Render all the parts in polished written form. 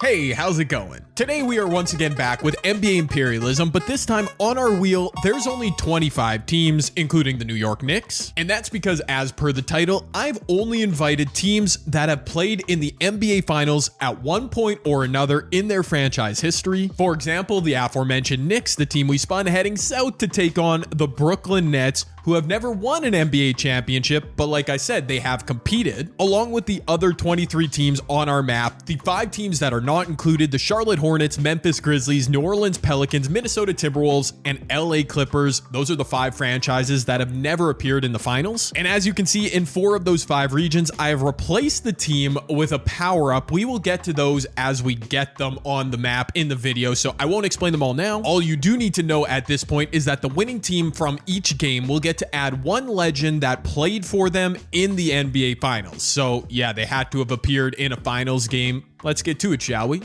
Hey, how's it going? Today we are once again back with NBA Imperialism, but this time on our wheel, there's only 25 teams, including the New York Knicks. And that's because, as per the title, I've only invited teams that have played in the NBA Finals at one point or another in their franchise history. For example, the aforementioned Knicks, the team we spun heading south to take on the Brooklyn Nets, who have never won an NBA championship, but like I said, they have competed. Along with the other 23 teams on our map, the 5 teams that are not included, the Charlotte Hornets, Memphis Grizzlies, New Orleans Pelicans, Minnesota Timberwolves, and LA Clippers. Those are the 5 franchises that have never appeared in the finals. And as you can see, in 4 of those 5 regions, I have replaced the team with a power-up. We will get to those as we get them on the map in the video, so I won't explain them all now. All you do need to know at this point is that the winning team from each game will get to add one legend that played for them in the NBA Finals. So yeah, they had to have appeared in a finals game. Let's get to it, shall we?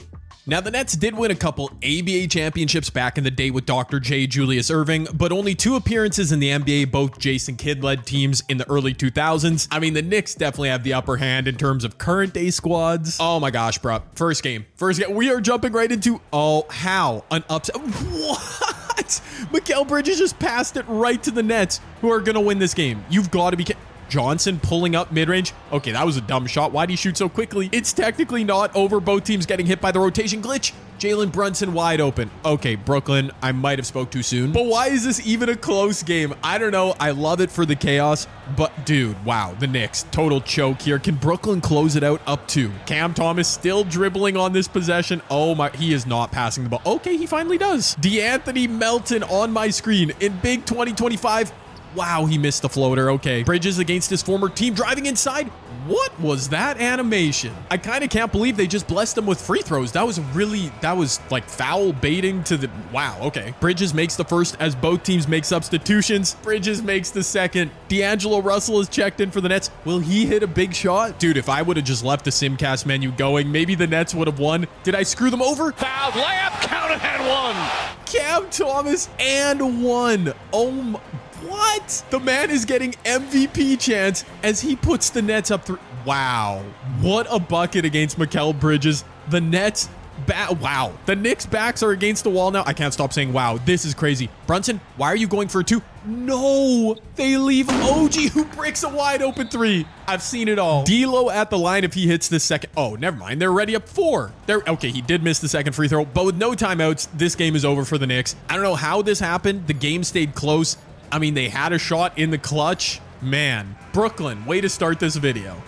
Now, the Nets did win a couple ABA championships back in the day with Dr. J. Julius Erving, but only 2 appearances in the NBA, both Jason Kidd-led teams in the early 2000s. I mean, the Knicks definitely have the upper hand in terms of current day squads. Oh my gosh, bro. First game. We are jumping right into, how? An upset. What? Mikal Bridges just passed it right to the Nets, who are going to win this game. You've got to be kidding. Johnson pulling up mid-range. Okay, that was a dumb shot. Why do you shoot so quickly? It's technically not over. Both teams getting hit by the rotation glitch. Jalen Brunson wide open. Okay, Brooklyn, I might have spoke too soon. But why is this even a close game? I don't know. I love it for the chaos. But dude, wow, the Knicks, total choke here. Can Brooklyn close it out up 2? Cam Thomas still dribbling on this possession. Oh my, he is not passing the ball. Okay, he finally does. DeAnthony Melton on my screen in big 2025. Wow, he missed the floater. Okay. Bridges against his former team, driving inside. What was that animation? I kind of can't believe they just blessed him with free throws. That was like foul baiting to the... Wow, okay. Bridges makes the first as both teams make substitutions. Bridges makes the second. D'Angelo Russell is checked in for the Nets. Will he hit a big shot? Dude, if I would have just left the Simcast menu going, maybe the Nets would have won. Did I screw them over? Foul, layup, counted and one. Cam Thomas and one. Oh my... What? The man is getting MVP chance as he puts the Nets up 3. Wow. What a bucket against Mikal Bridges. The Nets... Wow. The Knicks' backs are against the wall now. I can't stop saying wow. This is crazy. Brunson, why are you going for a 2? No. They leave OG, who breaks a wide open 3. I've seen it all. D'Lo at the line if he hits this second. Oh, never mind. They're already up 4. Okay, he did miss the second free throw, but with no timeouts, this game is over for the Knicks. I don't know how this happened. The game stayed close. I mean, they had a shot in the clutch. Man, Brooklyn, way to start this video.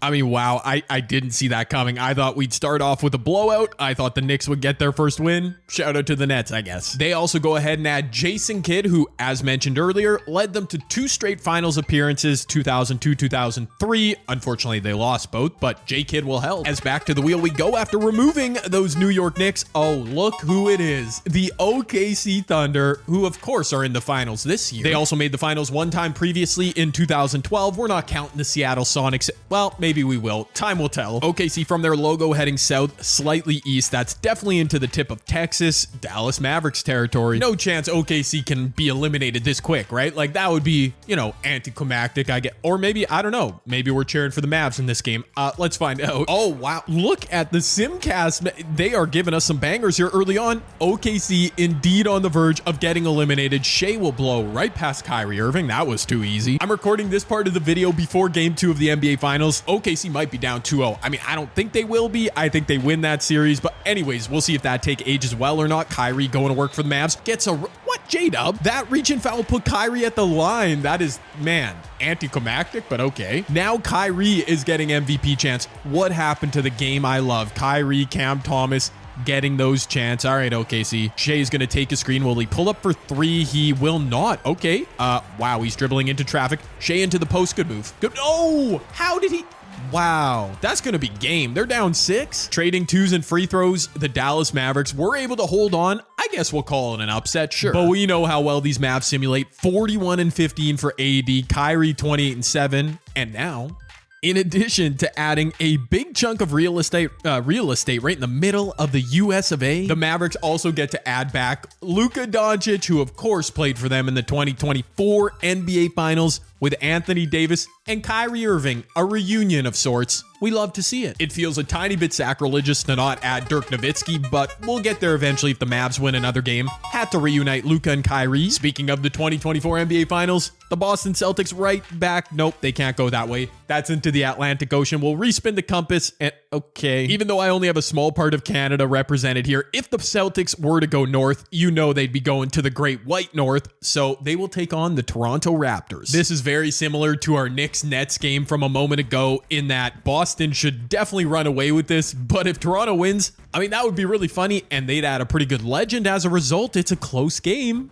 I mean, wow, I didn't see that coming. I thought we'd start off with a blowout. I thought the Knicks would get their first win. Shout out to the Nets, I guess. They also go ahead and add Jason Kidd, who, as mentioned earlier, led them to 2 straight finals appearances, 2002, 2003. Unfortunately, they lost both, but J. Kidd will help. As back to the wheel we go after removing those New York Knicks. Oh, look who it is. The OKC Thunder, who, of course, are in the finals this year. They also made the finals one time previously in 2012. We're not counting the Seattle Sonics. Well, maybe we will. Time will tell. OKC from their logo heading south, slightly east. That's definitely into the tip of Texas, Dallas Mavericks territory. No chance OKC can be eliminated this quick, right? Like, that would be, you know, anticlimactic, I get. Or maybe, I don't know. Maybe we're cheering for the Mavs in this game. Let's find out. Oh, wow. Look at the Simcast. They are giving us some bangers here early on. OKC indeed on the verge of getting eliminated. Shea will blow right past Kyrie Irving. That was too easy. I'm recording this part of the video before game 2 of the NBA Finals. OKC might be down 2-0. I mean, I don't think they will be. I think they win that series. But anyways, we'll see if that take ages well or not. Kyrie going to work for the Mavs. Gets a... What, J-Dub? That reach and foul put Kyrie at the line. That is, man, anticlimactic, but okay. Now Kyrie is getting MVP chance. What happened to the game I love? Kyrie, Cam Thomas... getting those chants. All right, OKC. Shea's going to take a screen. Will he pull up for 3? He will not. Okay. Wow, he's dribbling into traffic. Shea into the post. Good move. Good. Oh, how did he... Wow, that's going to be game. They're down 6. Trading 2s and free throws. The Dallas Mavericks were able to hold on. I guess we'll call it an upset, sure. But we know how well these Mavs simulate. 41-15 for AD. Kyrie 28-7. And now... in addition to adding a big chunk of real estate right in the middle of the US of A, the Mavericks also get to add back Luka Doncic, who of course played for them in the 2024 NBA Finals with Anthony Davis and Kyrie Irving, a reunion of sorts. we love to see it. It feels a tiny bit sacrilegious to not add Dirk Nowitzki, but we'll get there eventually if the Mavs win another game. Had to reunite Luka and Kyrie. Speaking of the 2024 NBA Finals, the Boston Celtics right back. Nope, they can't go that way. That's into the Atlantic Ocean. We'll respin the compass and okay. Even though I only have a small part of Canada represented here, if the Celtics were to go north, you know they'd be going to the Great White North, so they will take on the Toronto Raptors. This is very similar to our Knicks-Nets game from a moment ago in that Boston should definitely run away with this, but if Toronto wins, I mean, that would be really funny, and they'd add a pretty good legend as a result. It's a close game.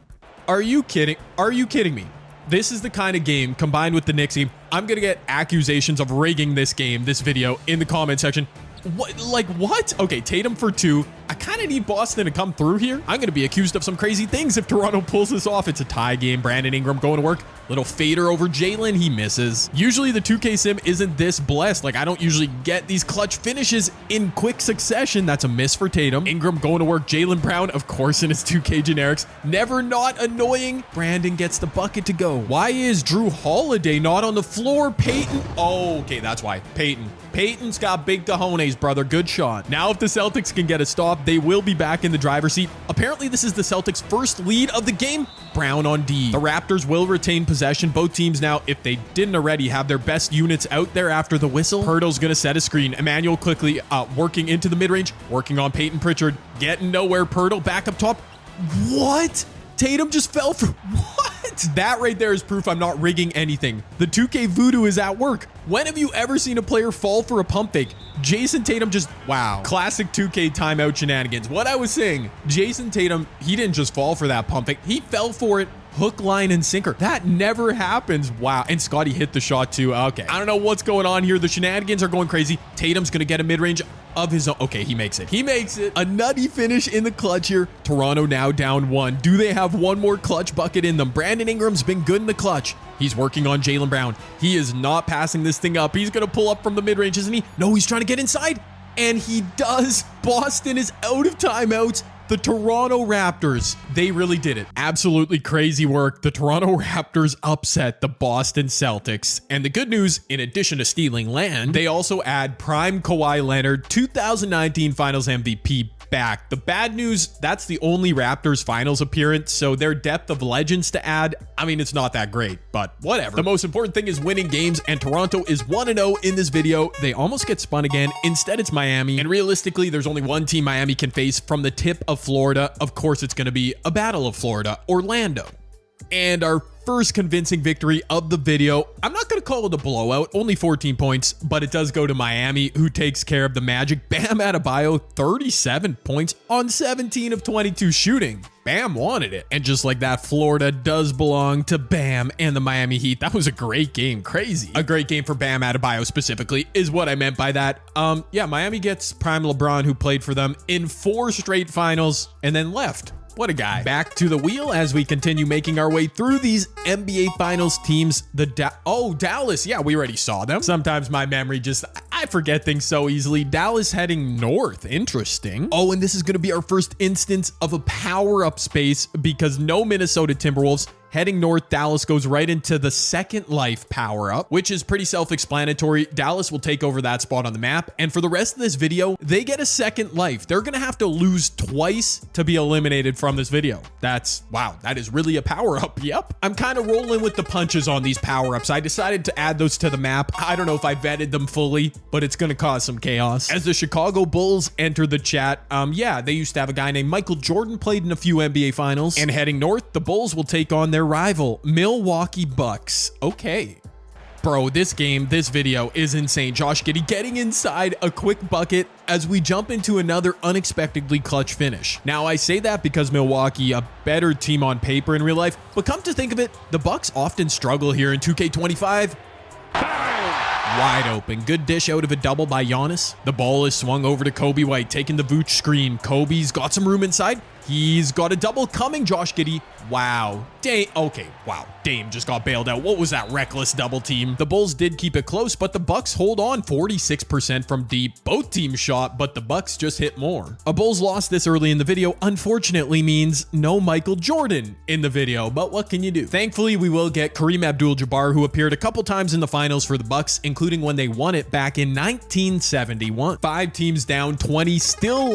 Are you kidding? Are you kidding me? This is the kind of game, combined with the Knicks game, I'm going to get accusations of rigging this game, this video, in the comment section. What? Like, what? Okay, Tatum for 2. I kind of need Boston to come through here. I'm going to be accused of some crazy things if Toronto pulls this off. It's a tie game. Brandon Ingram going to work. Little fader over Jalen. He misses. Usually the 2K sim isn't this blessed. Like, I don't usually get these clutch finishes in quick succession. That's a miss for Tatum. Ingram going to work. Jalen Brown, of course, in his 2K generics. Never not annoying. Brandon gets the bucket to go. Why is Drew Holiday not on the floor? Peyton. Oh, okay, that's why. Peyton's got big cojones, brother. Good shot. Now, if the Celtics can get a stop, they will be back in the driver's seat. Apparently, this is the Celtics' first lead of the game. Brown on D. The Raptors will retain possession. Both teams now, if they didn't already, have their best units out there after the whistle. Pirtle's going to set a screen. Emmanuel quickly working into the mid-range, working on Peyton Pritchard. Getting nowhere. Pirtle back up top. What? Tatum just fell for... What? That right there is proof I'm not rigging anything. The 2K voodoo is at work. When have you ever seen a player fall for a pump fake? Jason Tatum just, wow. Classic 2K timeout shenanigans. What I was saying, Jason Tatum, he didn't just fall for that pump fake. He fell for it. Hook, line, and sinker. That never happens. Wow. And Scotty hit the shot too. Okay. I don't know what's going on here. The shenanigans are going crazy. Tatum's going to get a mid-range of his own. Okay, he makes it. He makes it. A nutty finish in the clutch here. Toronto now down 1. Do they have one more clutch bucket in them? Brandon Ingram's been good in the clutch. He's working on Jalen Brown. He is not passing this thing up. He's going to pull up from the mid-range, isn't he? No, he's trying to get inside. And he does. Boston is out of timeouts. The Toronto Raptors, they really did it. Absolutely crazy work. The Toronto Raptors upset the Boston Celtics. And the good news, in addition to stealing land, they also add prime Kawhi Leonard, 2019 Finals MVP back. The bad news, that's the only Raptors Finals appearance, so their depth of legends to add, I mean, it's not that great, but whatever. The most important thing is winning games, and Toronto is 1-0 in this video. They almost get spun again. Instead, it's Miami, and realistically, there's only one team Miami can face from the tip of Florida. Of course, it's going to be a Battle of Florida, Orlando. And our first convincing victory of the video, I'm not going to call it a blowout, only 14 points, but it does go to Miami, who takes care of the Magic. Bam Adebayo, 37 points on 17 of 22 shooting. Bam wanted it. And just like that, Florida does belong to Bam and the Miami Heat. That was a great game. Crazy. A great game for Bam Adebayo specifically is what I meant by that. Yeah, Miami gets prime LeBron, who played for them in 4 straight finals and then left. What a guy. Back to the wheel as we continue making our way through these NBA Finals teams. Dallas. Yeah, we already saw them. Sometimes my memory I forget things so easily. Dallas heading north. Interesting. Oh, and this is going to be our first instance of a power-up space because no Minnesota Timberwolves. Heading north, Dallas goes right into the second life power-up, which is pretty self-explanatory. Dallas will take over that spot on the map, and for the rest of this video, they get a second life. They're going to have to lose twice to be eliminated from this video. Wow, that is really a power-up. Yep. I'm kind of rolling with the punches on these power-ups. I decided to add those to the map. I don't know if I vetted them fully, but it's going to cause some chaos. As the Chicago Bulls enter the chat, yeah, they used to have a guy named Michael Jordan, played in a few NBA Finals, and heading north, the Bulls will take on their rival, Milwaukee Bucks. Okay. Bro, this video is insane. Josh Giddey getting inside a quick bucket as we jump into another unexpectedly clutch finish. Now, I say that because Milwaukee, a better team on paper in real life, but come to think of it, the Bucks often struggle here in 2K25. Wide open. Good dish out of a double by Giannis. The ball is swung over to Kobe White, taking the Vooch screen. Kobe's got some room inside. He's got a double coming, Josh Giddey. Wow. Dame. Okay, wow. Dame just got bailed out. What was that reckless double team? The Bulls did keep it close, but the Bucks hold on 46% from deep. Both teams shot, but the Bucks just hit more. A Bulls loss this early in the video unfortunately means no Michael Jordan in the video, but what can you do? Thankfully, we will get Kareem Abdul-Jabbar, who appeared a couple times in the finals for the Bucks, including when they won it back in 1971. 5 teams down, 20 still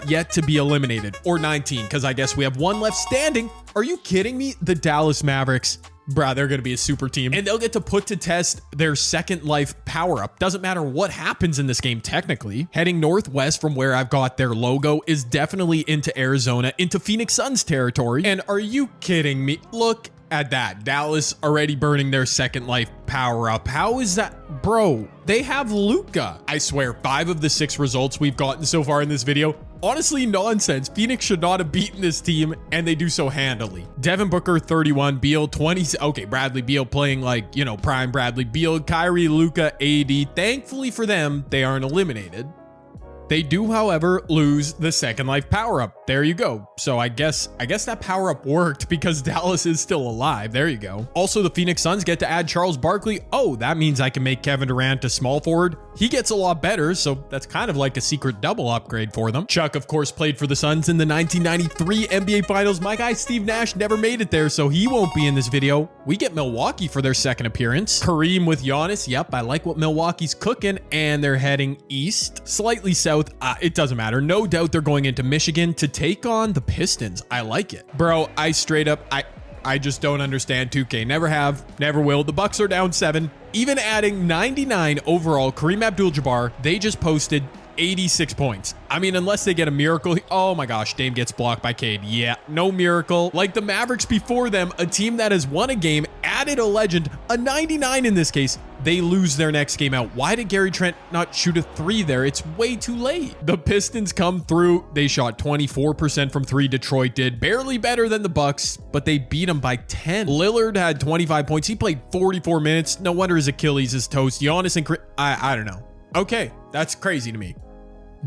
yet to be eliminated, or 19, because I guess we have one left standing. Are you kidding me? The Dallas Mavericks. Bruh, they're going to be a super team, and they'll get to put to test their second life power-up. Doesn't matter what happens in this game, technically. Heading northwest from where I've got their logo is definitely into Arizona, into Phoenix Suns territory. And are you kidding me? Look at that. Dallas already burning their second life power-up. How is that? Bro, they have Luka. I swear, 5 of the 6 results we've gotten so far in this video, honestly, nonsense. Phoenix should not have beaten this team, and they do so handily. Devin Booker, 31. Beal, 20. Okay, Bradley Beal playing like, you know, prime Bradley Beal. Kyrie, Luka, AD. Thankfully for them, they aren't eliminated. They do, however, lose the second life power-up. There you go. So I guess that power-up worked because Dallas is still alive. There you go. Also, the Phoenix Suns get to add Charles Barkley. Oh, that means I can make Kevin Durant a small forward. He gets a lot better, so that's kind of like a secret double upgrade for them. Chuck, of course, played for the Suns in the 1993 NBA Finals. My guy Steve Nash never made it there, so he won't be in this video. We get Milwaukee for their second appearance. Kareem with Giannis. Yep, I like what Milwaukee's cooking, and they're heading east, slightly south. It doesn't matter. No doubt they're going into Michigan to take on the Pistons. I like it. Bro, I straight up, I just don't understand 2K. Never have, never will. The Bucks are down 7. Even adding 99 overall, Kareem Abdul-Jabbar, they just posted 86 points. I mean, unless they get a miracle. Oh my gosh, Dame gets blocked by Cade. Yeah, no miracle. Like the Mavericks before them, a team that has won a game, added a legend, a 99 in this case. They lose their next game out. Why did Gary Trent not shoot a 3 there? It's way too late. The Pistons come through. They shot 24% from 3. Detroit did. Barely better than the Bucks, but they beat them by 10. Lillard had 25 points. He played 44 minutes. No wonder his Achilles is toast. Giannis and I don't know. Okay, that's crazy to me.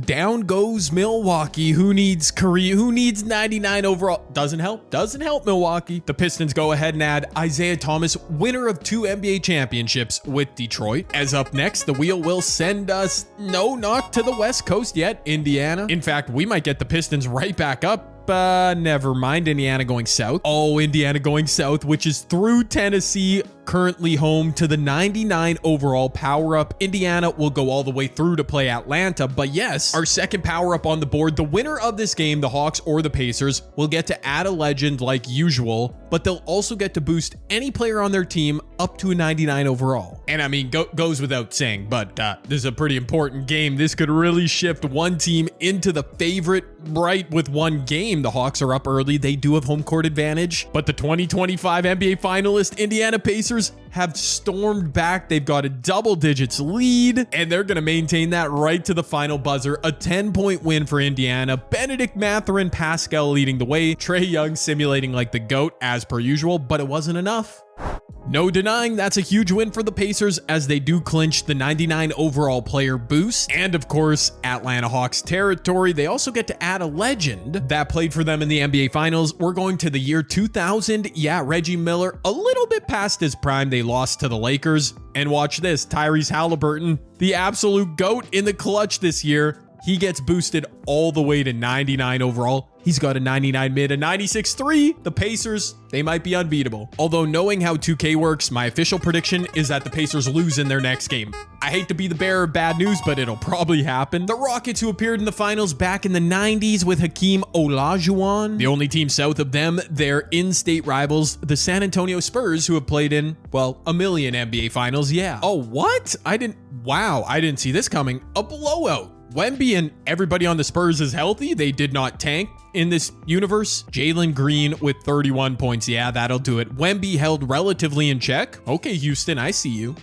Down goes Milwaukee. Who needs Kareem? Who needs 99 overall? Doesn't help. Doesn't help Milwaukee. The Pistons go ahead and add Isaiah Thomas, winner of 2 NBA championships with Detroit. As up next, the wheel will send us, no, not to the West Coast yet, Indiana. In fact, we might get the Pistons right back up. Never mind. Indiana going south. Oh, Indiana going south, which is through Tennessee, currently home to the 99 overall power-up. Indiana will go all the way through to play Atlanta, but yes, our second power-up on the board. The winner of this game, the Hawks or the Pacers, will get to add a legend like usual, but they'll also get to boost any player on their team up to a 99 overall. And I mean, goes without saying, but this is a pretty important game. This could really shift one team into the favorite right with one game. The Hawks are up early. They do have home court advantage, but the 2025 NBA finalist Indiana Pacers have stormed back. They've got a double digits lead, and they're going to maintain that right to the final buzzer. A 10-point win for Indiana. Benedict Mathurin, Pascal leading the way. Trae Young simulating like the GOAT as per usual, but it wasn't enough. No denying that's a huge win for the Pacers as they do clinch the 99 overall player boost. And of course, Atlanta Hawks territory. They also get to add a legend that played for them in the NBA Finals. We're going to the year 2000. Yeah, Reggie Miller, a little bit past his prime. They lost to the Lakers. And watch this, Tyrese Halliburton, the absolute GOAT in the clutch this year. He gets boosted all the way to 99 overall. He's got a 99 mid, a 96-3. The Pacers, they might be unbeatable. Although knowing how 2K works, my official prediction is that the Pacers lose in their next game. I hate to be the bearer of bad news, but it'll probably happen. The Rockets, who appeared in the finals back in the 90s with Hakeem Olajuwon. The only team south of them, their in-state rivals, the San Antonio Spurs, who have played in, well, a million NBA finals, yeah. Oh, what? I didn't see this coming. A blowout. Wemby and everybody on the Spurs is healthy. They did not tank in this universe. Jalen Green with 31 points. Yeah, that'll do it. Wemby held relatively in check. Okay, Houston, I see you.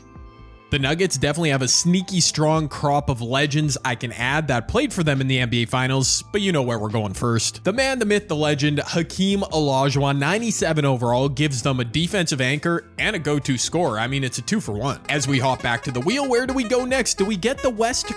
The Nuggets definitely have a sneaky strong crop of legends I can add that played for them in the NBA Finals, but you know where we're going first. The man, the myth, the legend, Hakeem Olajuwon, 97 overall, gives them a defensive anchor and a go-to scorer. I mean, it's a 2-for-1. As we hop back to the wheel, where do we go next? Do we get the West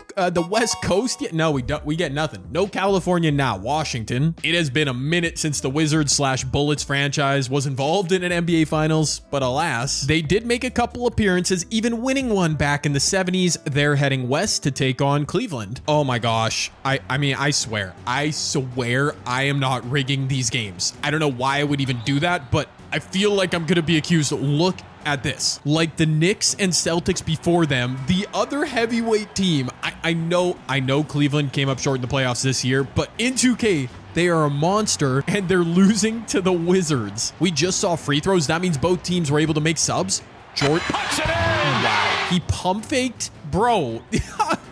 Coast yet? No, we don't. We get nothing. No California now. Washington. It has been a minute since the Wizards/Bullets franchise was involved in an NBA Finals, but alas, they did make a couple appearances, even winning one back in the 70s. They're heading west to take on Cleveland. Oh my gosh. I mean, I swear I am not rigging these games. I don't know why I would even do that, but I feel like I'm going to be accused. Look at this. Like the Knicks and Celtics before them, the other heavyweight team. I know Cleveland came up short in the playoffs this year, but in 2K, they are a monster and they're losing to the Wizards. We just saw free throws. That means both teams were able to make subs. Jordan. Wow. He pump faked. Bro.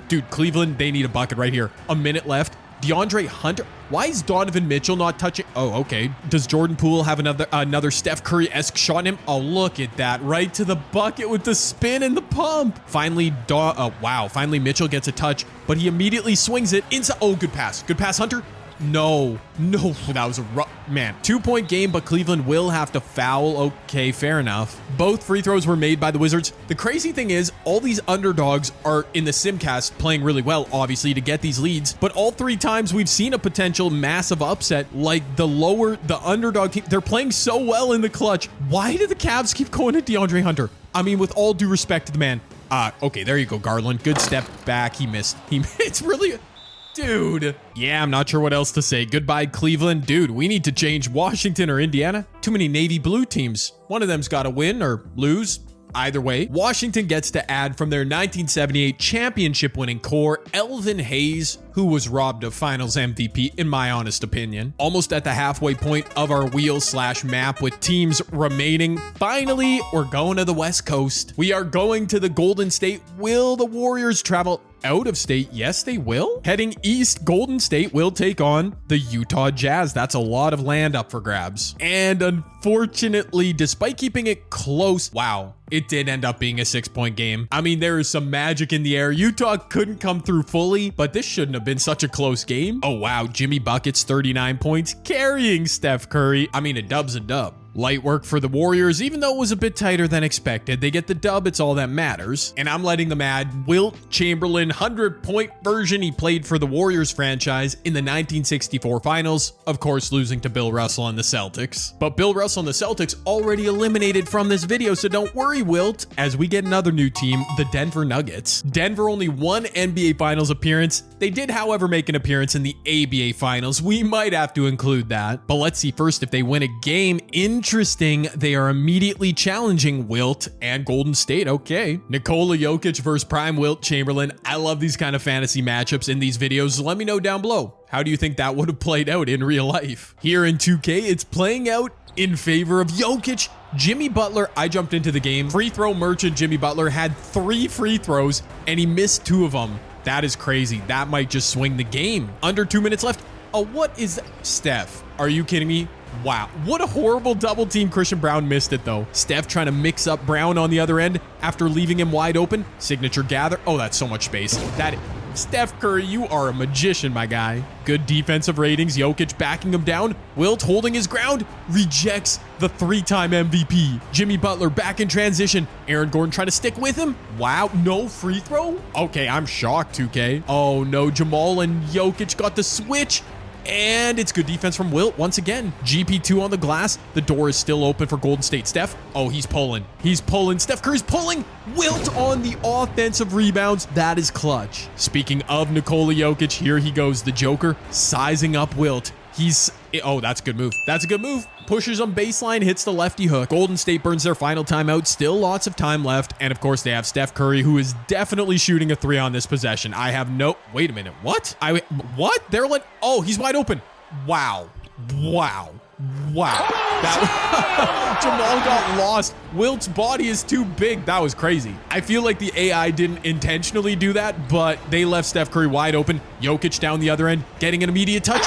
Dude, Cleveland, they need a bucket right here. A minute left. DeAndre Hunter. Why is Donovan Mitchell not touching? Oh, okay. Does Jordan Poole have another Steph Curry-esque shot on him? Oh, look at that. Right to the bucket with the spin and the pump. Finally, wow. Finally, Mitchell gets a touch, but he immediately swings it inside. Oh, good pass. Good pass, Hunter. No, that was a rough, man. 2-point game, but Cleveland will have to foul. Okay, fair enough. Both free throws were made by the Wizards. The crazy thing is, all these underdogs are in the simcast playing really well, obviously, to get these leads. But all 3 times we've seen a potential massive upset, like the underdog team, they're playing so well in the clutch. Why do the Cavs keep going to DeAndre Hunter? I mean, with all due respect to the man. Okay, there you go, Garland. Good step back. He missed. It's really... Dude. Yeah, I'm not sure what else to say. Goodbye, Cleveland. Dude, we need to change Washington or Indiana. Too many Navy blue teams. One of them's got to win or lose. Either way, Washington gets to add from their 1978 championship winning core, Elvin Hayes, who was robbed of Finals MVP in my honest opinion. Almost at the halfway point of our wheel/map with teams remaining. Finally, we're going to the West Coast. We are going to the Golden State. Will the Warriors travel out of state? Yes, they will. Heading east, Golden State will take on the Utah Jazz. That's a lot of land up for grabs. And unfortunately, despite keeping it close, wow, it did end up being a 6-point game. I mean, there is some magic in the air. Utah couldn't come through fully, but this shouldn't have been such a close game. Oh, wow. Jimmy Buckets, 39 points, carrying Steph Curry. I mean, a dub's a dub. Light work for the Warriors, even though it was a bit tighter than expected. They get the dub, it's all that matters. And I'm letting them add Wilt Chamberlain, 100-point version. He played for the Warriors franchise in the 1964 Finals, of course losing to Bill Russell and the Celtics. But Bill Russell and the Celtics already eliminated from this video, so don't worry, Wilt, as we get another new team, the Denver Nuggets. Denver only one NBA Finals appearance. They did, however, make an appearance in the ABA Finals. We might have to include that. But let's see first if they win a game. Interesting, they are immediately challenging Wilt and Golden State. Okay. Nikola Jokic versus Prime Wilt Chamberlain. I love these kind of fantasy matchups in these videos. Let me know down below. How do you think that would have played out in real life? Here in 2K, it's playing out in favor of Jokic. Jimmy Butler, I jumped into the game. Free throw merchant Jimmy Butler had 3 free throws and he missed 2 of them. That is crazy. That might just swing the game. Under 2 minutes left. Oh, what is that? Steph, are you kidding me? Wow, what a horrible double team. Christian Brown missed it though. Steph trying to mix up Brown on the other end after leaving him wide open. Signature gather. Oh, that's so much space. Steph Curry, you are a magician, my guy. Good defensive ratings. Jokic backing him down. Wilt holding his ground. Rejects the 3-time MVP. Jimmy Butler back in transition. Aaron Gordon trying to stick with him. Wow, no free throw? Okay, I'm shocked, 2K. Oh no, Jamal and Jokic got the switch. And it's good defense from Wilt once again. GP2 on the glass. The door is still open for Golden State. Steph. Oh, he's pulling. He's pulling. Steph Curry's pulling. Wilt on the offensive rebounds. That is clutch. Speaking of Nikola Jokic, here he goes. The Joker sizing up Wilt. Oh, that's a good move. That's a good move. Pushes on baseline, hits the lefty hook. Golden State burns their final timeout. Still lots of time left. And of course, they have Steph Curry, who is definitely shooting a 3 on this possession. I have no... Wait a minute. What? What? They're like... Oh, he's wide open. Wow. Wow. Wow. Jamal got lost. Wilt's body is too big. That was crazy. I feel like the AI didn't intentionally do that, but they left Steph Curry wide open. Jokic down the other end, getting an immediate touch.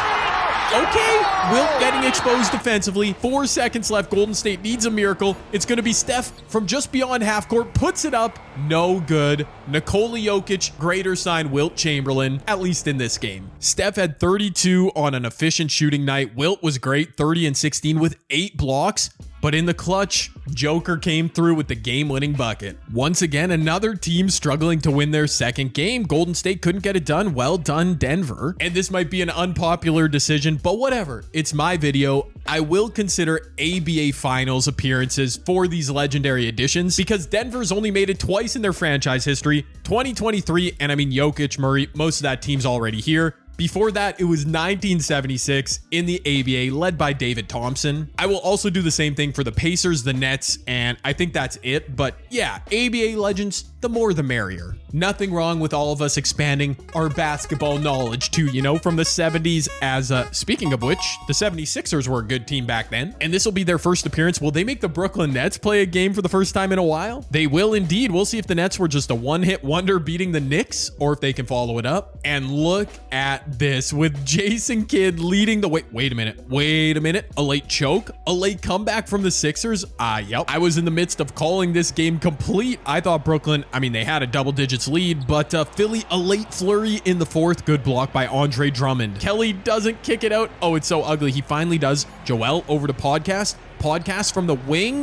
Okay, Wilt getting exposed defensively. 4 seconds left. Golden State needs a miracle. It's going to be Steph from just beyond half court. Puts it up. No good. Nikola Jokic, greater sign Wilt Chamberlain, at least in this game. Steph had 32 on an efficient shooting night. Wilt was great, 30 and 16 with 8 blocks. But in the clutch, Joker came through with the game-winning bucket. Once again, another team struggling to win their second game. Golden State couldn't get it done. Well done, Denver. And this might be an unpopular decision, but whatever. It's my video. I will consider ABA Finals appearances for these legendary additions because Denver's only made it twice in their franchise history. 2023, and I mean Jokic, Murray, most of that team's already here. Before that, it was 1976 in the ABA, led by David Thompson. I will also do the same thing for the Pacers, the Nets, and I think that's it. But yeah, ABA legends, the more the merrier. Nothing wrong with all of us expanding our basketball knowledge too, you know, from the 70s as, speaking of which, the 76ers were a good team back then. And this will be their first appearance. Will they make the Brooklyn Nets play a game for the first time in a while? They will indeed. We'll see if the Nets were just a one-hit wonder beating the Knicks or if they can follow it up. And look at this with Jason Kidd leading the way. Wait a minute. A late choke, a late comeback from the Sixers. Yep. I was in the midst of calling this game complete. I thought Brooklyn, I mean, they had a double digits lead, but Philly, a late flurry in the fourth. Good block by Andre Drummond. Kelly doesn't kick it out. Oh, it's so ugly. He finally does. Joel over to Podcast from the wing.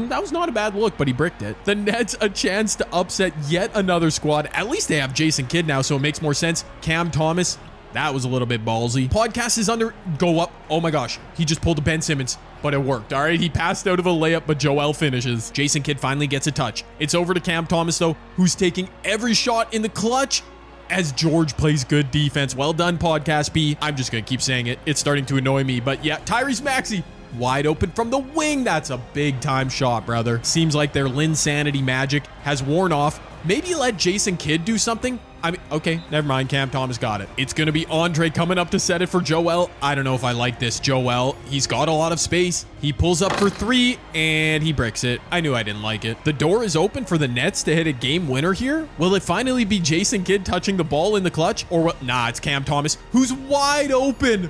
That was not a bad look, but he bricked it. The Nets a chance to upset yet another squad. At least they have Jason Kidd now, so it makes more sense. Cam Thomas, that was a little bit ballsy. Podcast is under, go up. Oh my gosh, he just pulled a Ben Simmons, but it worked. All right, he passed out of a layup, but Joel finishes. Jason Kidd finally gets a touch. It's over to Cam Thomas though, who's taking every shot in the clutch as George plays good defense. Well done, Podcast B. I'm just gonna keep saying it. It's starting to annoy me, but yeah, Tyrese Maxey, wide open from the wing. That's a big time shot, brother. Seems like their Linsanity magic has worn off. Maybe let Jason Kidd do something. I mean, okay, never mind. Cam Thomas got it. It's going to be Andre coming up to set it for Joel. I don't know if I like this. Joel, he's got a lot of space. He pulls up for 3 and he bricks it. I knew I didn't like it. The door is open for the Nets to hit a game winner here. Will it finally be Jason Kidd touching the ball in the clutch? Or what? Nah, it's Cam Thomas who's wide open.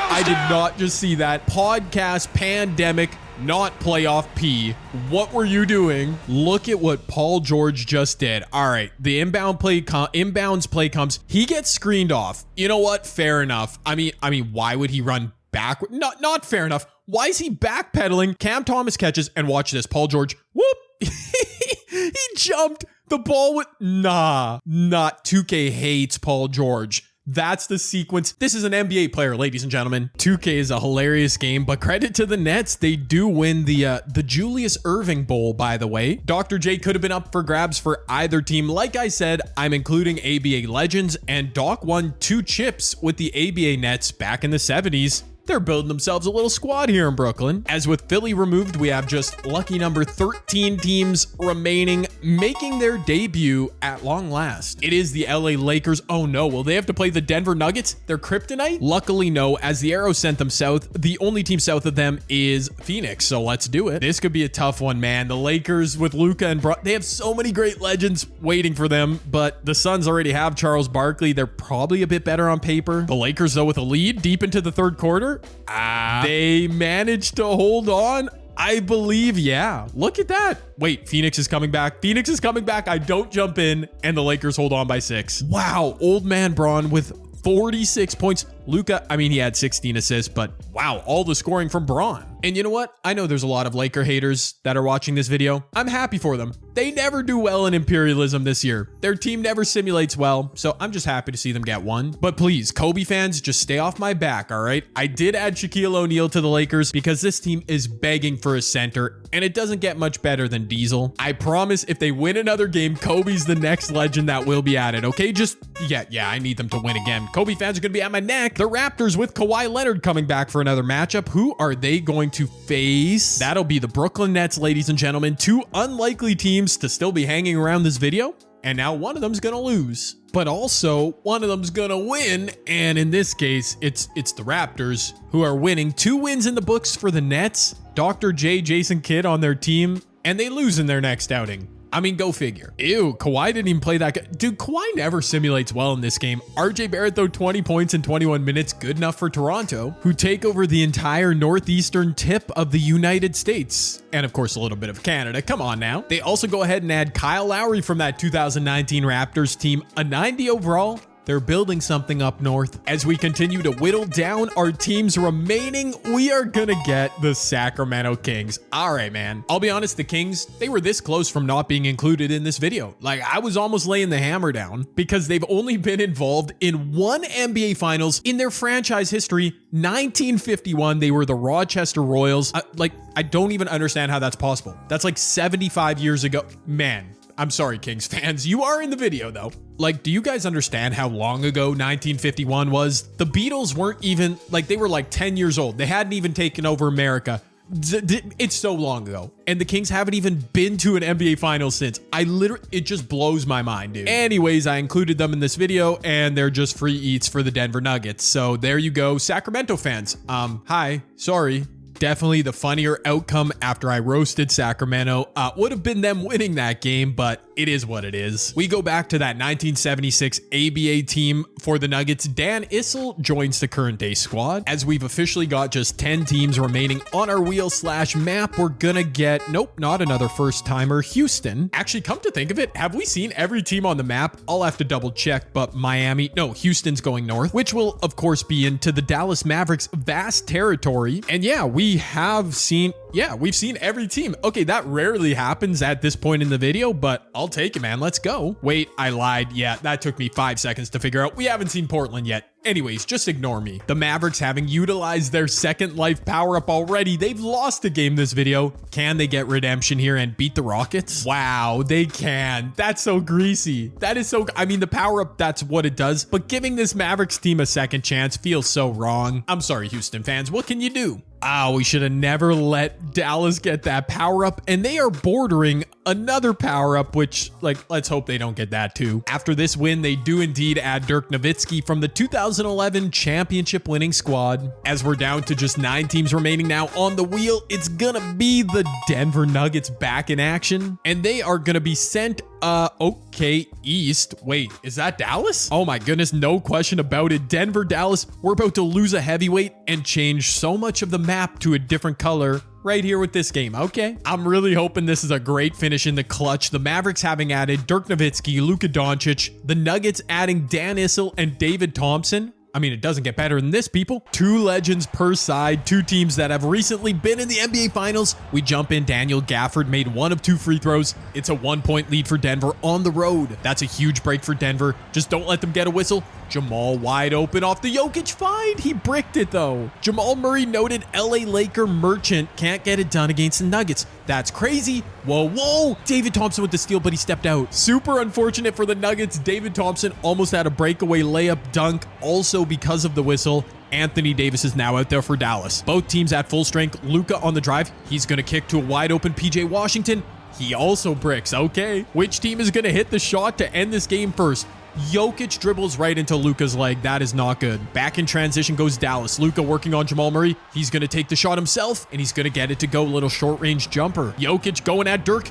I did not just see that. Podcast pandemic, not playoff P. What were you doing? Look at what Paul George just did. All right, the inbounds play comes. He gets screened off. You know what? Fair enough. I mean, why would he run backward? Not fair enough. Why is he backpedaling? Cam Thomas catches, and watch this. Paul George, whoop. He jumped the ball with, not 2K hates Paul George. That's the sequence. This is an NBA player, ladies and gentlemen. 2K is a hilarious game, but credit to the Nets. They do win the Julius Erving Bowl, by the way. Dr. J could have been up for grabs for either team. Like I said, I'm including ABA legends, and Doc won 2 chips with the ABA Nets back in the 70s. They're building themselves a little squad here in Brooklyn. As with Philly removed, we have just lucky number 13 teams remaining, making their debut at long last. It is the LA Lakers. Oh no, will they have to play the Denver Nuggets? Their kryptonite? Luckily no, as the arrow sent them south. The only team south of them is Phoenix, so let's do it. This could be a tough one, man. The Lakers with Luka and they have so many great legends waiting for them, but the Suns already have Charles Barkley. They're probably a bit better on paper. The Lakers, though, with a lead deep into the third quarter, they managed to hold on. I believe, yeah. Look at that. Wait, Phoenix is coming back. I don't jump in, and the Lakers hold on by 6. Wow, old man Braun with 46 points. Luka, I mean, he had 16 assists, but wow, all the scoring from Braun. And you know what? I know there's a lot of Laker haters that are watching this video. I'm happy for them. They never do well in Imperialism this year. Their team never simulates well, so I'm just happy to see them get one. But please, Kobe fans, just stay off my back, all right? I did add Shaquille O'Neal to the Lakers because this team is begging for a center, and it doesn't get much better than Diesel. I promise if they win another game, Kobe's the next legend that will be added, okay? Just, yeah, I need them to win again. Kobe fans are going to be at my neck. The Raptors with Kawhi Leonard coming back for another matchup. Who are they going to face? That'll be the Brooklyn Nets, ladies and gentlemen. 2 unlikely teams to still be hanging around this video. And now one of them's going to lose. But also, one of them's going to win. And in this case, it's the Raptors who are winning. 2 wins in the books for the Nets. Dr. J, Jason Kidd on their team. And they lose in their next outing. I mean, go figure. Ew, Kawhi didn't even play that good. Dude, Kawhi never simulates well in this game. RJ Barrett, though, 20 points in 21 minutes, good enough for Toronto, who take over the entire northeastern tip of the United States. And of course, a little bit of Canada. Come on now. They also go ahead and add Kyle Lowry from that 2019 Raptors team, a 90 overall. They're building something up north. As we continue to whittle down our teams remaining, we are gonna get the Sacramento Kings. All right, man. I'll be honest, the Kings, they were this close from not being included in this video. Like, I was almost laying the hammer down because they've only been involved in one NBA Finals in their franchise history. 1951, they were the Rochester Royals. I don't even understand how that's possible. That's like 75 years ago. Man, I'm sorry, Kings fans. You are in the video, though. Like, do you guys understand how long ago 1951 was? The Beatles weren't even, like, they were like 10 years old. They hadn't even taken over America. It's so long ago. And the Kings haven't even been to an NBA Finals since. It just blows my mind, dude. Anyways, I included them in this video, and they're just free eats for the Denver Nuggets. So there you go, Sacramento fans. Hi, sorry. Definitely the funnier outcome after I roasted Sacramento would have been them winning that game, but it is what it is. We go back to that 1976 ABA team for the Nuggets. Dan Issel joins the current day squad. As we've officially got just 10 teams remaining on our wheel/map, we're gonna get, nope, not another first timer, Houston. Actually, come to think of it, have we seen every team on the map? I'll have to double check, but Houston's going north, which will of course be into the Dallas Mavericks' vast territory. And yeah, we've seen every team. Okay, that rarely happens at this point in the video, but I'll take it, man. Let's go. Wait, I lied. Yeah, that took me 5 seconds to figure out. We haven't seen Portland yet. Anyways, just ignore me. The Mavericks, having utilized their second life power-up already, they've lost a game this video. Can they get redemption here and beat the Rockets? Wow, they can. That's so greasy. That is so, I mean, the power-up, that's what it does. But giving this Mavericks team a second chance feels so wrong. I'm sorry, Houston fans. What can you do? We should have never let Dallas get that power-up, and they are bordering another power-up, which, like, let's hope they don't get that too. After this win, they do indeed add Dirk Nowitzki from the 2011 championship winning squad. As we're down to just 9 teams remaining now on the wheel, it's gonna be the Denver Nuggets back in action, and they are gonna be sent okay, East. Wait, is that Dallas? Oh my goodness, no question about it. Denver, Dallas, we're about to lose a heavyweight and change so much of the map to a different color right here with this game. Okay, I'm really hoping this is a great finish in the clutch. The Mavericks having added Dirk Nowitzki, Luka Doncic, the Nuggets adding Dan Issel and David Thompson. I mean, it doesn't get better than this, people. 2 legends per side, 2 teams that have recently been in the NBA Finals. We jump in. Daniel Gafford made 1 of 2 free throws. It's a 1-point lead for Denver on the road. That's a huge break for Denver. Just don't let them get a whistle. Jamal wide open off the Jokic find. He bricked it though. Jamal Murray, noted LA Laker merchant, can't get it done against the Nuggets. That's crazy. Whoa. David Thompson with the steal, but he stepped out. Super unfortunate for the Nuggets. David Thompson almost had a breakaway layup dunk, also because of the whistle. Anthony Davis is now out there for Dallas. Both teams at full strength. Luka on the drive. He's going to kick to a wide open PJ Washington. He also bricks. Okay. Which team is going to hit the shot to end this game first? Jokic dribbles right into Luka's leg. That is not good. Back in transition goes Dallas. Luka working on Jamal Murray. He's going to take the shot himself, and he's going to get it to go. Little short-range jumper. Jokic going at Dirk.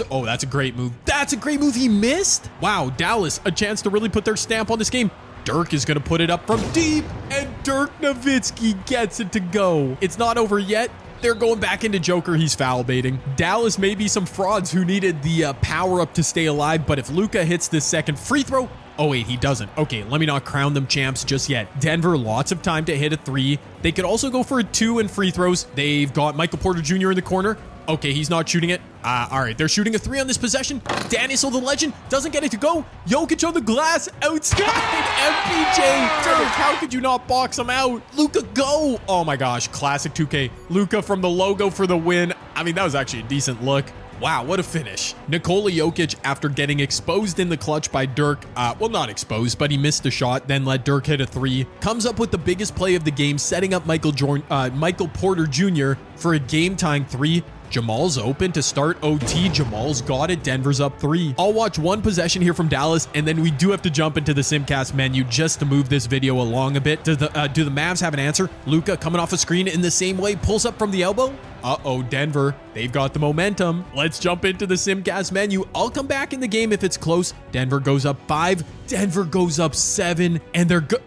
Oh, that's a great move. That's a great move. He missed. Wow, Dallas, a chance to really put their stamp on this game. Dirk is going to put it up from deep, and Dirk Nowitzki gets it to go. It's not over yet. They're going back into Joker. He's foul baiting. Dallas may be some frauds who needed the power up to stay alive, but if Luka hits this second free throw, oh wait, he doesn't. Okay, let me not crown them champs just yet. Denver, lots of time to hit a 3. They could also go for a 2 in free throws. They've got Michael Porter Jr. in the corner. Okay, he's not shooting it. All right, they're shooting a 3 on this possession. Dan Issel, the legend, doesn't get it to go. Jokic on the glass, outside MPJ. Dirk, how could you not box him out? Luka, go. Oh my gosh, classic 2K. Luka from the logo for the win. I mean, that was actually a decent look. Wow, what a finish. Nikola Jokic, after getting exposed in the clutch by Dirk, well, not exposed, but he missed a shot, then let Dirk hit a 3, comes up with the biggest play of the game, setting up Michael Porter Jr. for a game-tying 3. Jamal's open to start OT. Jamal's got it. Denver's up 3. I'll watch one possession here from Dallas, and then we do have to jump into the Simcast menu just to move this video along a bit. Do the Mavs have an answer? Luka coming off a screen in the same way, pulls up from the elbow. Uh-oh, Denver. They've got the momentum. Let's jump into the Simcast menu. I'll come back in the game if it's close. Denver goes up 5. Denver goes up 7. And they're good.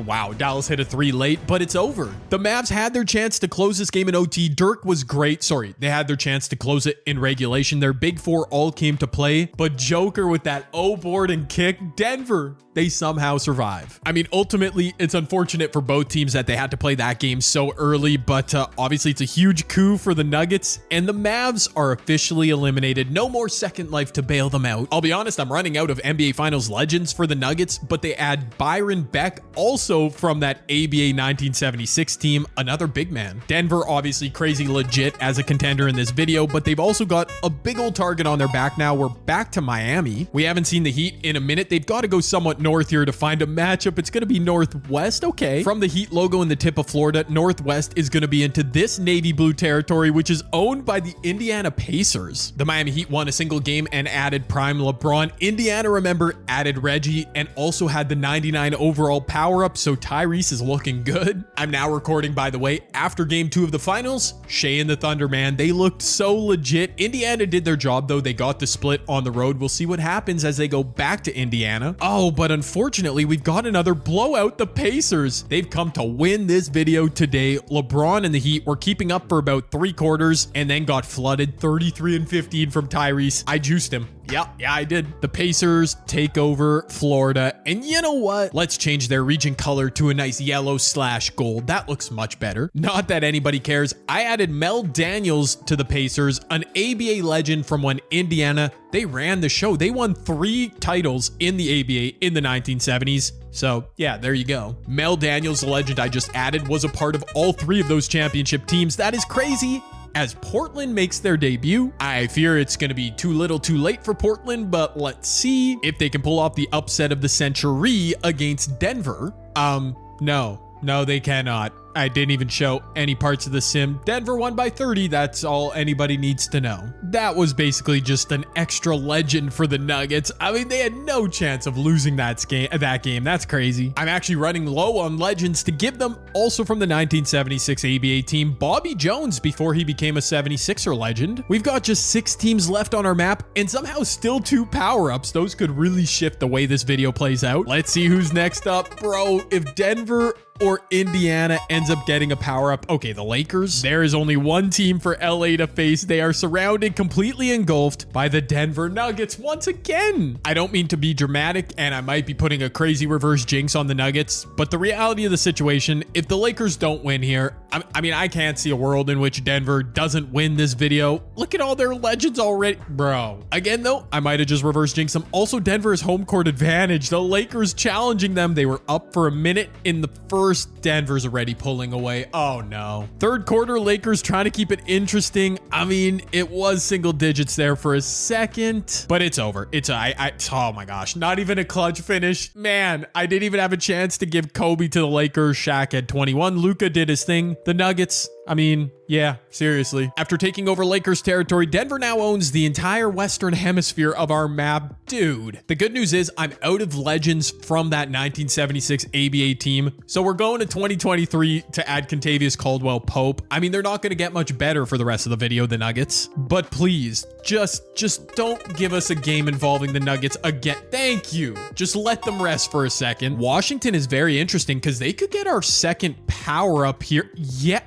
Wow, Dallas hit a 3 late, but it's over. The Mavs had their chance to close this game in OT. Dirk was great. Sorry, they had their chance to close it in regulation. Their big four all came to play, but Joker with that O-board and kick, Denver, they somehow survive. I mean, ultimately, it's unfortunate for both teams that they had to play that game so early, but obviously it's a huge coup for the Nuggets, and the Mavs are officially eliminated. No more second life to bail them out. I'll be honest, I'm running out of NBA Finals legends for the Nuggets, but they add Byron Beck, also from that ABA 1976 team, another big man. Denver, obviously crazy legit as a contender in this video, but they've also got a big old target on their back now. We're back to Miami. We haven't seen the Heat in a minute. They've got to go somewhat north here to find a matchup. It's going to be Northwest. Okay. From the Heat logo in the tip of Florida, Northwest is going to be into this navy blue territory, which is owned by the Indiana Pacers. The Miami Heat won a single game and added prime LeBron. Indiana, remember, added Reggie and also had the 99 overall power up, so Tyrese is looking good. I'm now recording, by the way, after game 2 of the finals. Shea and the Thunder, man, they looked so legit. Indiana did their job, though. They got the split on the road. We'll see what happens as they go back to Indiana. Oh, but unfortunately, we've got another blowout. The Pacers, they've come to win this video today. LeBron and the Heat were keeping up for about 3 quarters and then got flooded. 33 and 15 from Tyrese. I juiced him. Yeah, I did. The Pacers take over Florida. And you know what? Let's change their region color to a nice yellow/gold. That looks much better. Not that anybody cares. I added Mel Daniels to the Pacers, an ABA legend from when Indiana, they ran the show. They won 3 titles in the ABA in the 1970s. So yeah, there you go. Mel Daniels, the legend I just added, was a part of all 3 of those championship teams. That is crazy. As Portland makes their debut, I fear it's going to be too little too late for Portland, but let's see if they can pull off the upset of the century against Denver. No, they cannot. I didn't even show any parts of the sim. Denver won by 30. That's all anybody needs to know. That was basically just an extra legend for the Nuggets. I mean, they had no chance of losing that game. That's crazy. I'm actually running low on legends to give them. Also from the 1976 ABA team, Bobby Jones, before he became a 76er legend. We've got just 6 teams left on our map and somehow still 2 power-ups. Those could really shift the way this video plays out. Let's see who's next up. Bro, if Denver or Indiana ends up getting a power-up. Okay, the Lakers. There is only one team for LA to face. They are surrounded, completely engulfed by the Denver Nuggets once again. I don't mean to be dramatic, and I might be putting a crazy reverse jinx on the Nuggets, but the reality of the situation, if the Lakers don't win here, I mean, I can't see a world in which Denver doesn't win this video. Look at all their legends already. Bro. Again, though, I might have just reverse jinxed them. Also, Denver's home court advantage. The Lakers challenging them. They were up for a minute in the first. Denver's already pulling away. Oh no. Third quarter, Lakers trying to keep it interesting. I mean, it was single digits there for a second, but it's over. Oh my gosh. Not even a clutch finish. Man, I didn't even have a chance to give Kobe to the Lakers. Shaq had 21. Luka did his thing. The Nuggets, I mean, yeah, seriously. After taking over Lakers territory, Denver now owns the entire Western hemisphere of our map. Dude, the good news is I'm out of legends from that 1976 ABA team. So we're going to 2023 to add Contavious Caldwell-Pope. I mean, they're not going to get much better for the rest of the video, the Nuggets. But please, just don't give us a game involving the Nuggets again. Thank you. Just let them rest for a second. Washington is very interesting because they could get our second power up here. Yeah.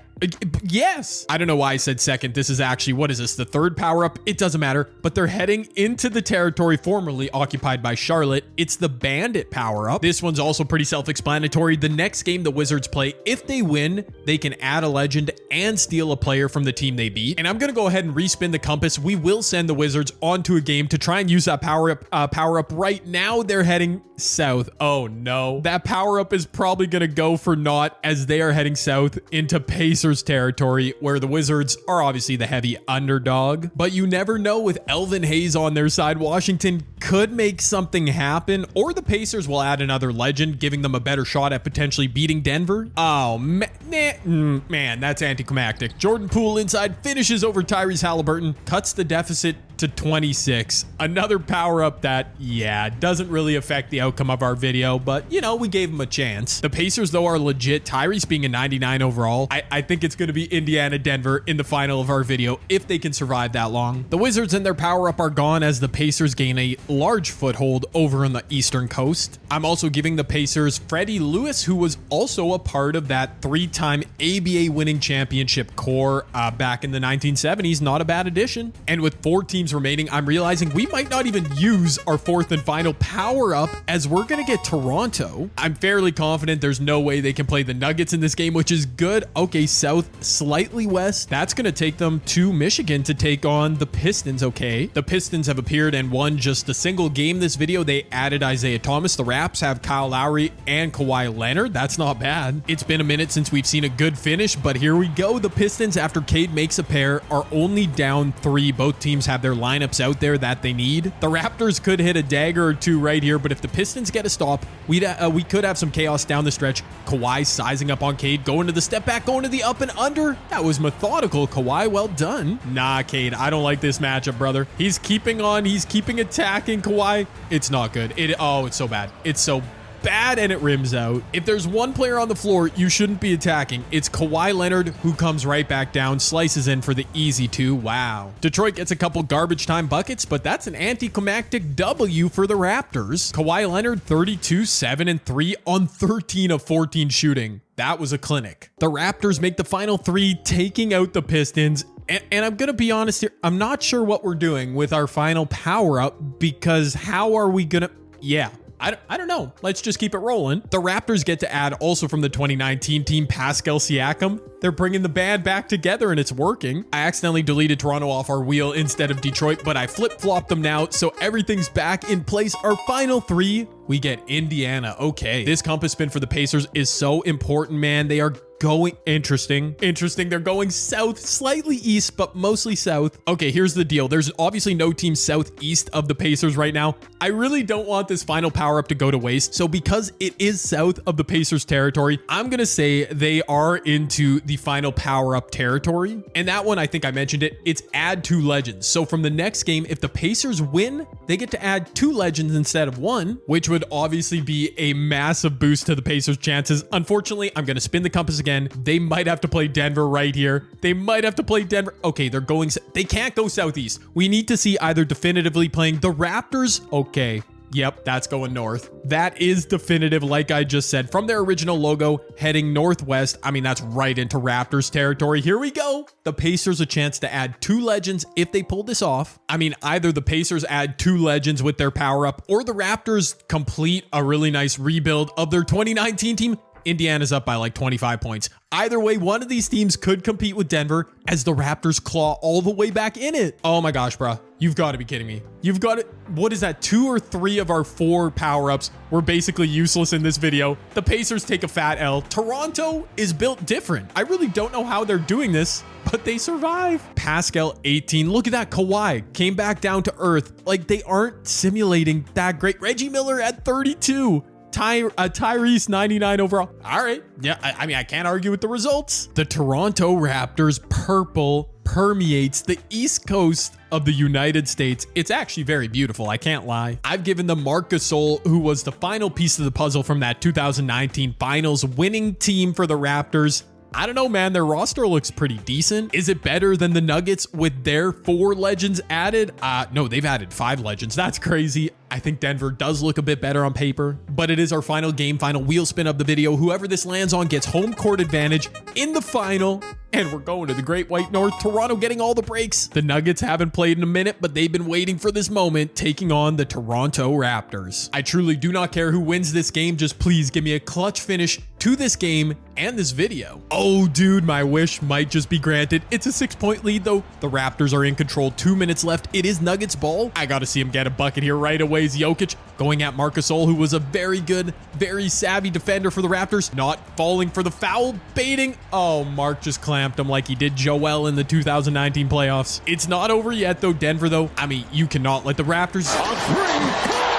Yes. I don't know why I said second. This is actually, what is this? The third power up? It doesn't matter, but they're heading into the territory formerly occupied by Charlotte. It's the Bandit power up. This one's also pretty self-explanatory. The next game the Wizards play, if they win, they can add a legend and steal a player from the team they beat. And I'm going to go ahead and respin the compass. We will send the Wizards onto a game to try and use that power up. Right now, they're heading south. Oh no. That power up is probably going to go for naught as they are heading south into Pacers territory, where the Wizards are obviously the heavy underdog. But you never know, with Elvin Hayes on their side, Washington could make something happen, or the Pacers will add another legend, giving them a better shot at potentially beating Denver. Oh, man, that's anticlimactic. Jordan Poole inside finishes over Tyrese Halliburton, cuts the deficit to 26. Another power up that, yeah, doesn't really affect the outcome of our video, but you know, we gave them a chance. The Pacers though are legit. Tyrese being a 99 overall. I think it's going to be Indiana Denver in the final of our video if they can survive that long. The Wizards and their power up are gone as the Pacers gain a large foothold over on the Eastern Coast. I'm also giving the Pacers Freddie Lewis, who was also a part of that 3-time ABA winning championship core back in the 1970s. Not a bad addition. And with 4 teams remaining, I'm realizing we might not even use our 4th and final power up as we're going to get Toronto. I'm fairly confident there's no way they can play the Nuggets in this game, which is good. Okay, South, slightly west. That's going to take them to Michigan to take on the Pistons. Okay, the Pistons have appeared and won just a single game this video. They added Isaiah Thomas. The Raps have Kyle Lowry and Kawhi Leonard. That's not bad. It's been a minute since we've seen a good finish, but here we go. The Pistons, after Cade makes a pair, are only down 3. Both teams have their lineups out there that they need. The Raptors could hit a dagger or two right here, but if the Pistons get a stop, we could have some chaos down the stretch. Kawhi sizing up on Cade, going to the step back, going to the up and under. That was methodical, Kawhi. Well done. Nah, Cade, I don't like this matchup, brother. He's keeping on. He's keeping attacking Kawhi. It's not good. It's so bad. It's so bad, and it rims out. If there's one player on the floor you shouldn't be attacking, it's Kawhi Leonard, who comes right back down, slices in for the easy 2. Wow. Detroit gets a couple garbage time buckets, but that's an anticlimactic W for the Raptors. Kawhi Leonard, 32, 7, and 3 on 13 of 14 shooting. That was a clinic. The Raptors make the final 3, taking out the Pistons. And I'm going to be honest here, I'm not sure what we're doing with our final power up, because how are we going to... Yeah. I don't know. Let's just keep it rolling. The Raptors get to add also from the 2019 team, Pascal Siakam. They're bringing the band back together and it's working. I accidentally deleted Toronto off our wheel instead of Detroit, but I flip-flopped them now, so everything's back in place. Our final 3, we get Indiana. Okay. This compass spin for the Pacers is so important, man. They are going interesting. They're going south, slightly east, but mostly south. Okay, here's the deal. There's obviously no team southeast of the Pacers right now. I really don't want this final power up to go to waste. So because it is south of the Pacers territory, I'm going to say they are into the final power up territory. And that one, I think I mentioned it. It's add 2 legends. So from the next game, if the Pacers win, they get to add 2 legends instead of 1, which would obviously be a massive boost to the Pacers' chances. Unfortunately, I'm going to spin the compass again. They might have to play Denver right here. They might have to play Denver. Okay, they can't go southeast. We need to see either definitively playing the Raptors. Okay. Yep, that's going north. That is definitive, like I just said. From their original logo, heading northwest. I mean, that's right into Raptors territory. Here we go. The Pacers a chance to add 2 legends if they pull this off. I mean, either the Pacers add 2 legends with their power up, or the Raptors complete a really nice rebuild of their 2019 team. Indiana's up by like 25 points. Either way, one of these teams could compete with Denver as the Raptors claw all the way back in it. Oh my gosh, bro. You've got to be kidding me. You've got it. What is that? 2 or 3 of our 4 power-ups were basically useless in this video. The Pacers take a fat L. Toronto is built different. I really don't know how they're doing this, but they survive. Pascal 18. Look at that. Kawhi came back down to earth. Like, they aren't simulating that great. Reggie Miller at 32. Tyrese 99 overall. All right. Yeah, I mean, I can't argue with the results. The Toronto Raptors purple permeates the East Coast of the United States. It's actually very beautiful. I can't lie. I've given them Marc Gasol, who was the final piece of the puzzle from that 2019 finals winning team for the Raptors. I don't know, man. Their roster looks pretty decent. Is it better than the Nuggets with their 4 legends added? No, they've added 5 legends. That's crazy. I think Denver does look a bit better on paper, but it is our final game, final wheel spin of the video. Whoever this lands on gets home court advantage in the final, and we're going to the Great White North. Toronto getting all the breaks. The Nuggets haven't played in a minute, but they've been waiting for this moment, taking on the Toronto Raptors. I truly do not care who wins this game. Just please give me a clutch finish to this game and this video. Oh, dude, my wish might just be granted. It's a 6-point lead, though. The Raptors are in control. 2 minutes left. It is Nuggets ball. I got to see him get a bucket here right away. Jokic going at Marc Gasol, who was a very good, very savvy defender for the Raptors, not falling for the foul baiting. Oh, Mark just clamped him like he did Joel in the 2019 playoffs. It's not over yet, though. Denver, though, I mean, you cannot let the Raptors...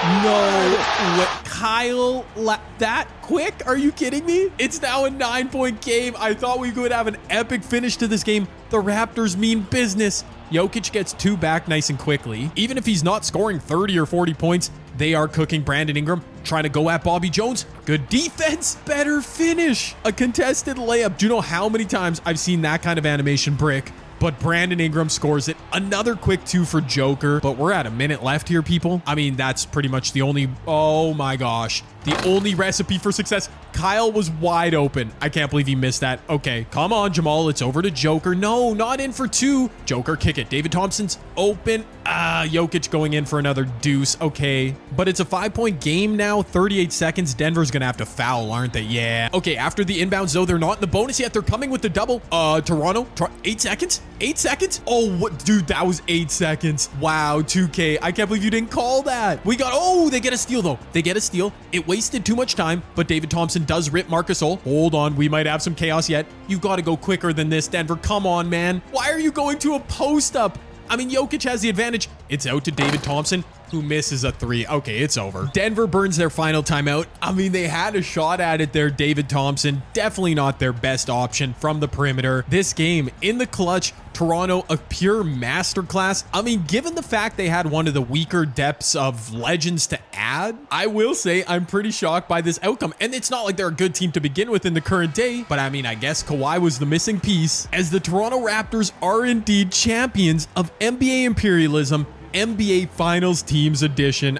No, what, Kyle, that quick? Are you kidding me? It's now a 9-point game. I thought we could have an epic finish to this game. The Raptors mean business. Jokic gets 2 back nice and quickly. Even if he's not scoring 30 or 40 points, they are cooking Brandon Ingram, trying to go at Bobby Jones. Good defense, better finish. A contested layup. Do you know how many times I've seen that kind of animation brick? But Brandon Ingram scores it. Another quick 2 for Joker. But we're at a minute left here, people. I mean, that's pretty much the only... Oh my gosh. The only recipe for success. Kyle was wide open. I can't believe he missed that. Okay, come on, Jamal. It's over to Joker. No, not in for 2. Joker, kick it. David Thompson's open. Jokic going in for another deuce. Okay, but it's a 5-point game now. 38 seconds. Denver's going to have to foul, aren't they? Yeah. Okay, after the inbounds, though, they're not in the bonus yet. They're coming with the double. Toronto, 8 seconds? 8 seconds? Oh, what? Dude, that was 8 seconds. Wow, 2K. I can't believe you didn't call that. We got... Oh, they get a steal, though. They get a steal. It wasted too much time, but David Thompson does rip Marcus Ol. Hold on, we might have some chaos yet. You got to go quicker than this, Denver. Come on, man. Why are you going to a post-up? I mean, Jokic has the advantage. It's out to David Thompson, who misses a 3. Okay, it's over. Denver burns their final timeout. I mean, they had a shot at it there. David Thompson, definitely not their best option from the perimeter. This game, in the clutch, Toronto, a pure masterclass. I mean, given the fact they had one of the weaker depths of legends to add, I will say I'm pretty shocked by this outcome. And it's not like they're a good team to begin with in the current day, but I mean, I guess Kawhi was the missing piece, as the Toronto Raptors are indeed champions of NBA Imperialism NBA Finals Teams Edition.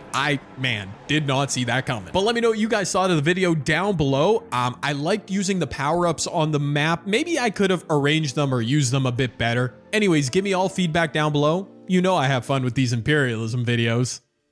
Man, did not see that coming. But let me know what you guys thought of the video down below. I liked using the power-ups on the map. Maybe I could have arranged them or used them a bit better. Anyways, give me all feedback down below. You know I have fun with these Imperialism videos.